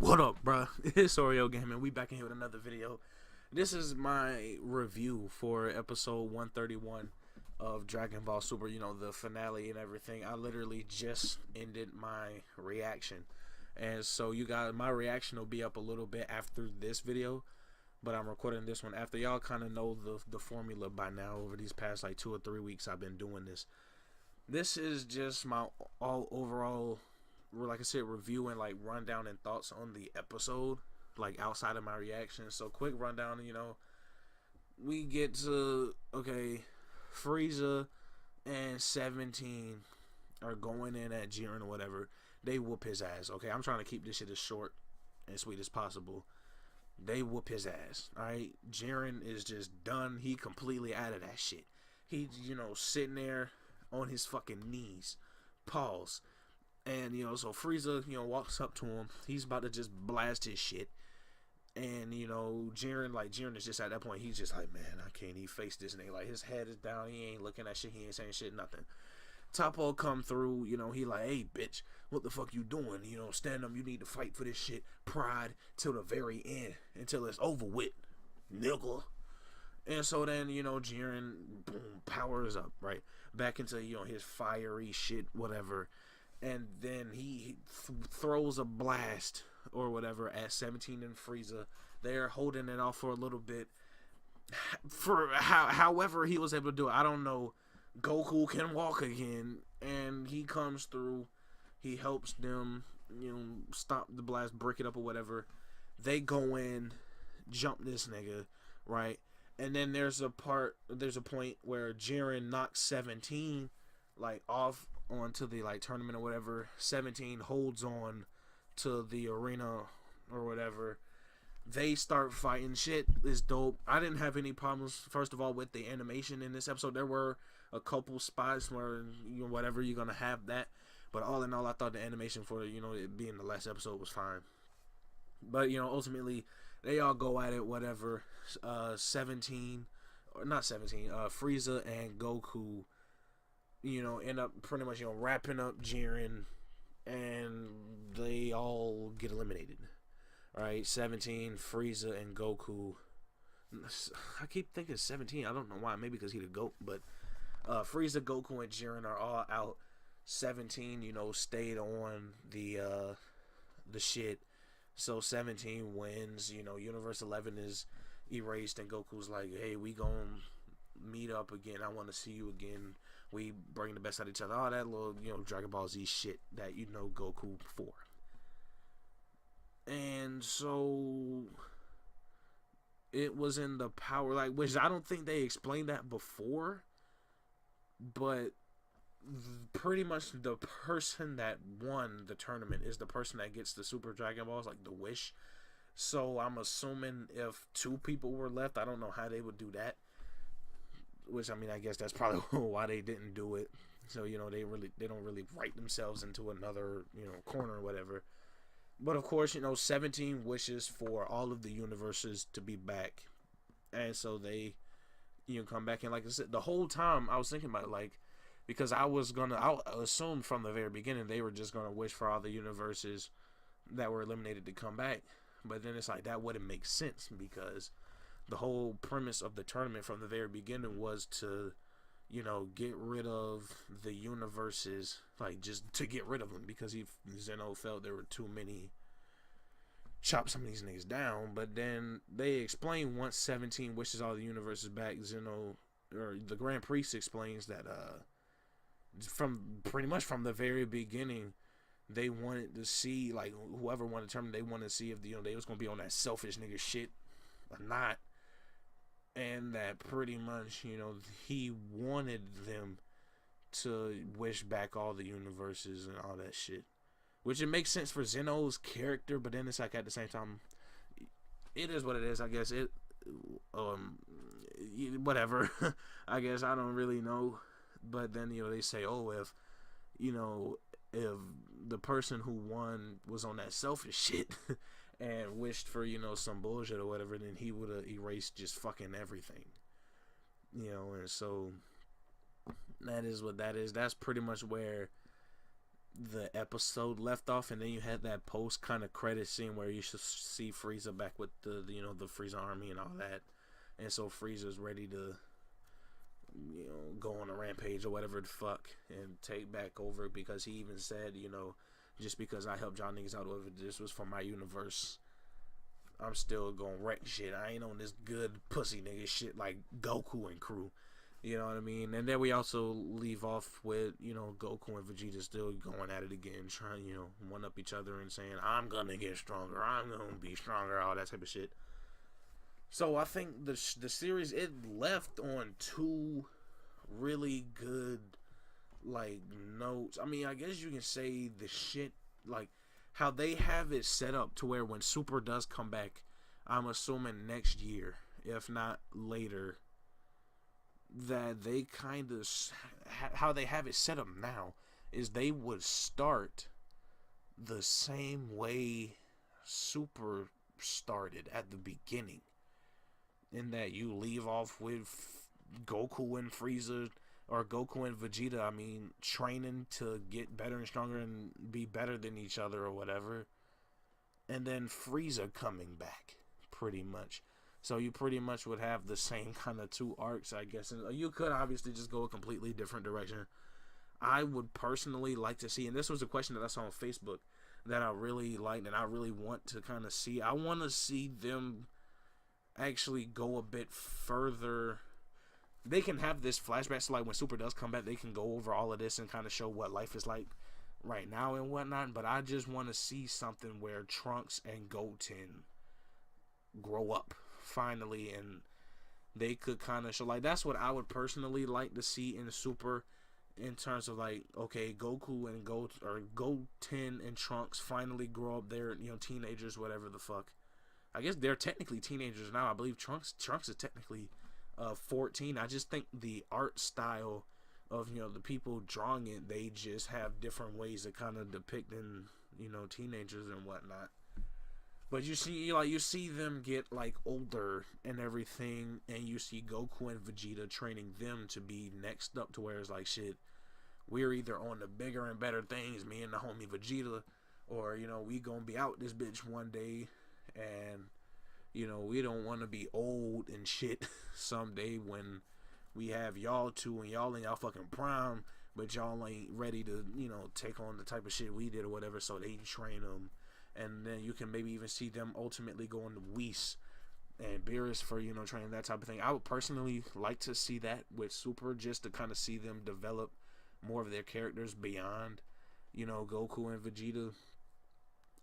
What up, bruh? It's Oreo Gaming. We back in here with another video. This is my review for episode 131 of Dragon Ball Super, you know, the finale and everything. I literally just ended my reaction. And so you guys, my reaction will be up a little bit after this video, but I'm recording this one after. Y'all kind of know the formula by now. Over these past like 2 or 3 weeks I've been doing this. This is just my overall, like I said, review and like rundown and thoughts on the episode, like outside of my reaction. So quick rundown, you know, we get to, okay, Frieza and 17 are going in at Jiren or whatever. They whoop his ass. Okay, I'm trying to keep this shit as short and sweet as possible. They whoop his ass. Alright, Jiren is just done. He completely out of that shit. He, you know, sitting there on his fucking knees. Pause. And, you know, so Frieza, you know, walks up to him. He's about to just blast his shit. And, you know, Jiren is just at that point, he's just like, man, I can't even face this nigga. Like, his head is down. He ain't looking at shit. He ain't saying shit, nothing. Toppo come through, you know, he like, hey, bitch, what the fuck you doing? You know, stand up. You need to fight for this shit. Pride till the very end. Until it's over with, nigga. And so then, you know, Jiren, boom, powers up, right? Back into, you know, his fiery shit, whatever. And then he throws a blast or whatever at 17 and Frieza. They're holding it off for a little bit. However he was able to do it, I don't know. Goku can walk again, and he comes through. He helps them, you know, stop the blast, break it up or whatever. They go in, jump this nigga, right? And then there's a point where Jiren knocks 17 like off onto the like tournament or whatever. 17 holds on to the arena or whatever. They start fighting. Shit is dope. I didn't have any problems, first of all, with the animation in this episode. There were a couple spots where, you know, whatever, you're gonna have that, but all in all, I thought the animation for, you know, it being the last episode was fine. But, you know, ultimately they all go at it, whatever. 17 or not 17, Frieza and Goku, you know, end up pretty much, you know, wrapping up Jiren, and they all get eliminated. Right, 17, Frieza, and Goku. I keep thinking 17. I don't know why. Maybe because he the GOAT. But Frieza, Goku, and Jiren are all out. 17, you know, stayed on the shit. So 17 wins. You know, Universe 11 is erased, and Goku's like, hey, we gonna meet up again. I want to see you again. We bring the best out of each other. All that little, you know, Dragon Ball Z shit that you know Goku for. And so it was in the power, like, which I don't think they explained that before, but pretty much the person that won the tournament is the person that gets the Super Dragon Balls, like the wish. So I'm assuming if 2 people were left, I don't know how they would do that. Which, I mean, I guess that's probably why they didn't do it. So, you know, they don't really write themselves into another, you know, corner or whatever. But of course, you know, 17 wishes for all of the universes to be back. And so they, you know, come back. And like I said, the whole time I was thinking about it, like, because I assumed from the very beginning they were just going to wish for all the universes that were eliminated to come back. But then it's like, that wouldn't make sense, because the whole premise of the tournament from the very beginning was to, you know, get rid of the universes, like, just to get rid of them, because Zeno felt there were too many. Chop some of these niggas down. But then they explain, once 17 wishes all the universes back, Zeno, or the Grand Priest, explains that from pretty much from the very beginning, they wanted to see, like, whoever won the tournament, they wanted to see if, you know, they was gonna be on that selfish nigga shit or not. And that pretty much, you know, he wanted them to wish back all the universes and all that shit. Which, it makes sense for Zeno's character, but then it's like, at the same time, it is what it is, I guess. Whatever. I guess, I don't really know. But then, you know, they say, oh, if, you know, if the person who won was on that selfish shit and wished for, you know, some bullshit or whatever, then he would have erased just fucking everything. You know, and so that is what that is. That's pretty much where the episode left off, and then you had that post kind of credit scene where you should see Frieza back with the the Frieza army and all that, and so Frieza's ready to go on a rampage or whatever the fuck and take back over, because he even said, just because I helped y'all niggas out over this was for my universe, I'm still gonna wreck shit. I ain't on this good pussy nigga shit like Goku and crew. You know what I mean? And then we also leave off with, Goku and Vegeta still going at it again, trying, one up each other and saying, I'm gonna get stronger, I'm gonna be stronger, all that type of shit. So I think the series, it left on two really good, like, notes. I mean, I guess you can say the shit, like, how they have it set up to where when Super does come back, I'm assuming next year, if not later, that they kind of, how they have it set up now is they would start the same way Super started at the beginning, in that you leave off with Goku and Frieza, or Goku and Vegeta, I mean, training to get better and stronger and be better than each other or whatever, and then Frieza coming back, pretty much. So you pretty much would have the same kind of two arcs, I guess. And you could obviously just go a completely different direction. I would personally like to see, and this was a question that I saw on Facebook that I really liked and I really want to kind of see. I want to see them actually go a bit further. They can have this flashback, so like when Super does come back, they can go over all of this and kind of show what life is like right now and whatnot. But I just want to see something where Trunks and Goten grow up finally, and they could kind of show, like, that's what I would personally like to see in Super, in terms of like, okay, Goku and Goten and Trunks finally grow up. They're teenagers, whatever the fuck. I guess they're technically teenagers now. I believe Trunks is technically 14. I just think the art style of the people drawing it, they just have different ways of kind of depicting teenagers and whatnot. But you see them get like older and everything, and you see Goku and Vegeta training them to be next up, to where it's like, shit, we're either on the bigger and better things, me and the homie Vegeta, or we gonna be out this bitch one day, and we don't want to be old and shit someday when we have y'all two and y'all in y'all fucking prime, but y'all ain't ready to take on the type of shit we did or whatever. So they train them. And then you can maybe even see them ultimately going to Whis and Beerus for, training, that type of thing. I would personally like to see that with Super, just to kind of see them develop more of their characters beyond, Goku and Vegeta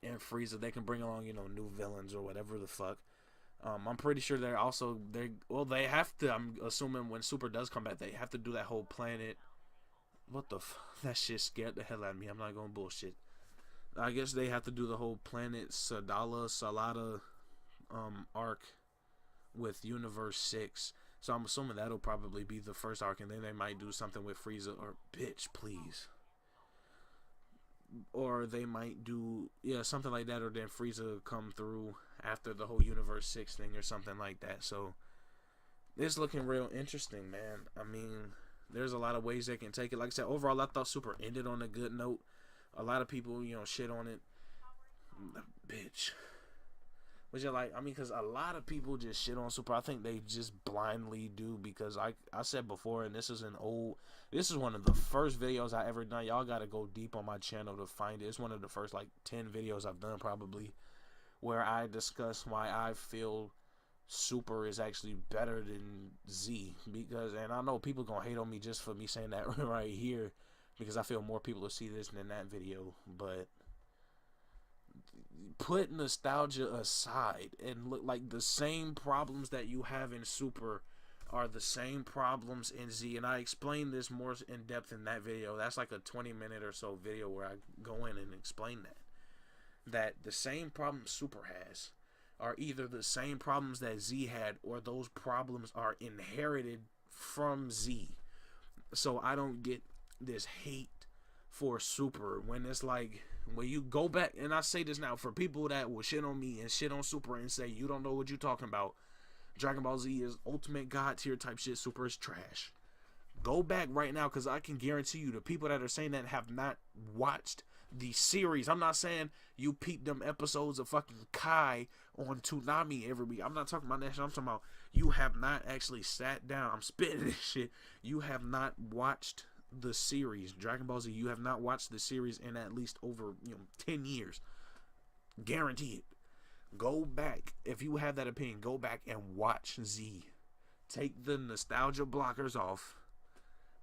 and Frieza. They can bring along, new villains or whatever the fuck. I'm pretty sure they have to, I'm assuming when Super does come back, they have to do that whole planet. What the that shit scared the hell out of me. I'm not going to bullshit. I guess they have to do the whole planet Salada arc with Universe 6. So I'm assuming that'll probably be the first arc, and then they might do something with Frieza, or bitch, please. Or they might do, something like that, or then Frieza come through after the whole Universe 6 thing or something like that. So it's looking real interesting, man. I mean, there's a lot of ways they can take it. Like I said, overall, I thought Super ended on a good note. A lot of people, shit on it. Bitch. Which because a lot of people just shit on Super. I think they just blindly do, because I said before, and this is one of the first videos I ever done. Y'all gotta go deep on my channel to find it. It's one of the first 10 videos I've done probably, where I discuss why I feel Super is actually better than Z. And I know people gonna hate on me just for me saying that right here, because I feel more people will see this than that video. But put nostalgia aside and look, like, the same problems that you have in Super are the same problems in Z. And I explained this more in depth in that video. That's like a 20-minute or so video where I go in and explain that the same problems Super has are either the same problems that Z had, or those problems are inherited from Z. So I don't get this hate for Super when it's like, when you go back, and I say this now for people that will shit on me and shit on Super and say you don't know what you're talking about, Dragon Ball Z is ultimate god tier type shit, Super is trash. Go back right now, because I can guarantee you the people that are saying that have not watched the series. I'm not saying you peep them episodes of fucking Kai on Toonami every week. I'm not talking about that shit. I'm talking about you have not actually sat down. I'm spitting this shit. You have not watched the series Dragon Ball Z. You have not watched the series in at least over 10 years. Guarantee it. Go back. If you have that opinion, go back and watch Z. Take the nostalgia blockers off.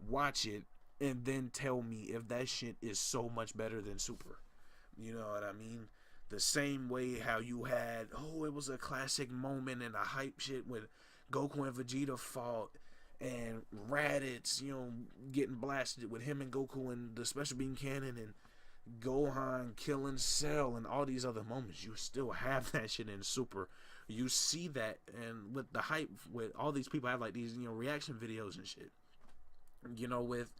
Watch it. And then tell me if that shit is so much better than Super. You know what I mean? The same way how you had, it was a classic moment and a hype shit when Goku and Vegeta fought, and Raditz, getting blasted with him and Goku and the Special Beam Cannon, and Gohan killing Cell and all these other moments. You still have that shit in Super. You see that, and with the hype, with all these people have like these, reaction videos and shit. With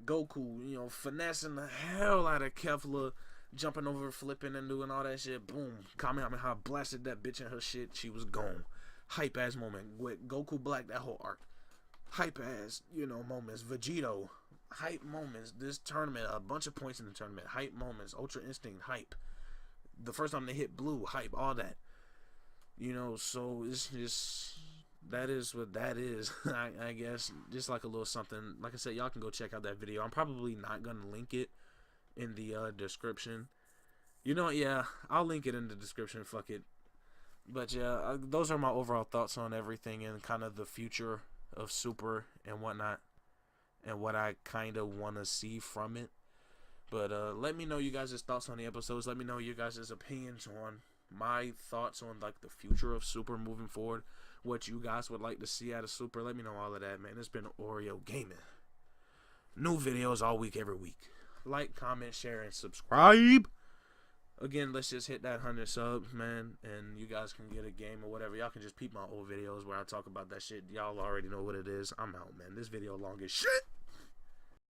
Goku, finessing the hell out of Kefla, jumping over, flipping, and doing all that shit. Boom. Kamehameha blasted that bitch in her shit. She was gone. Hype ass moment. With Goku Black, that whole arc. Hype ass, moments. Vegito. Hype moments. This tournament, a bunch of points in the tournament. Hype moments. Ultra Instinct. Hype. The first time they hit Blue. Hype. All that. So it's just... That is what that is. I guess just like a little something. Like I said, y'all can go check out that video. I'm probably not gonna link it in the description. Yeah, I'll link it in the description. Fuck it. But yeah, those are my overall thoughts on everything and kind of the future of Super and whatnot, and what I kind of want to see from it. But let me know you guys' thoughts on the episodes. Let me know you guys' opinions on my thoughts on like the future of Super moving forward. What you guys would like to see out of Super. Let me know all of that, man. It's been Oreo Gaming. New videos all week, every week. Like, comment, share, and subscribe. Again, let's just hit that 100 subs, man. And you guys can get a game or whatever. Y'all can just peep my old videos where I talk about that shit. Y'all already know what it is. I'm out, man. This video long as shit.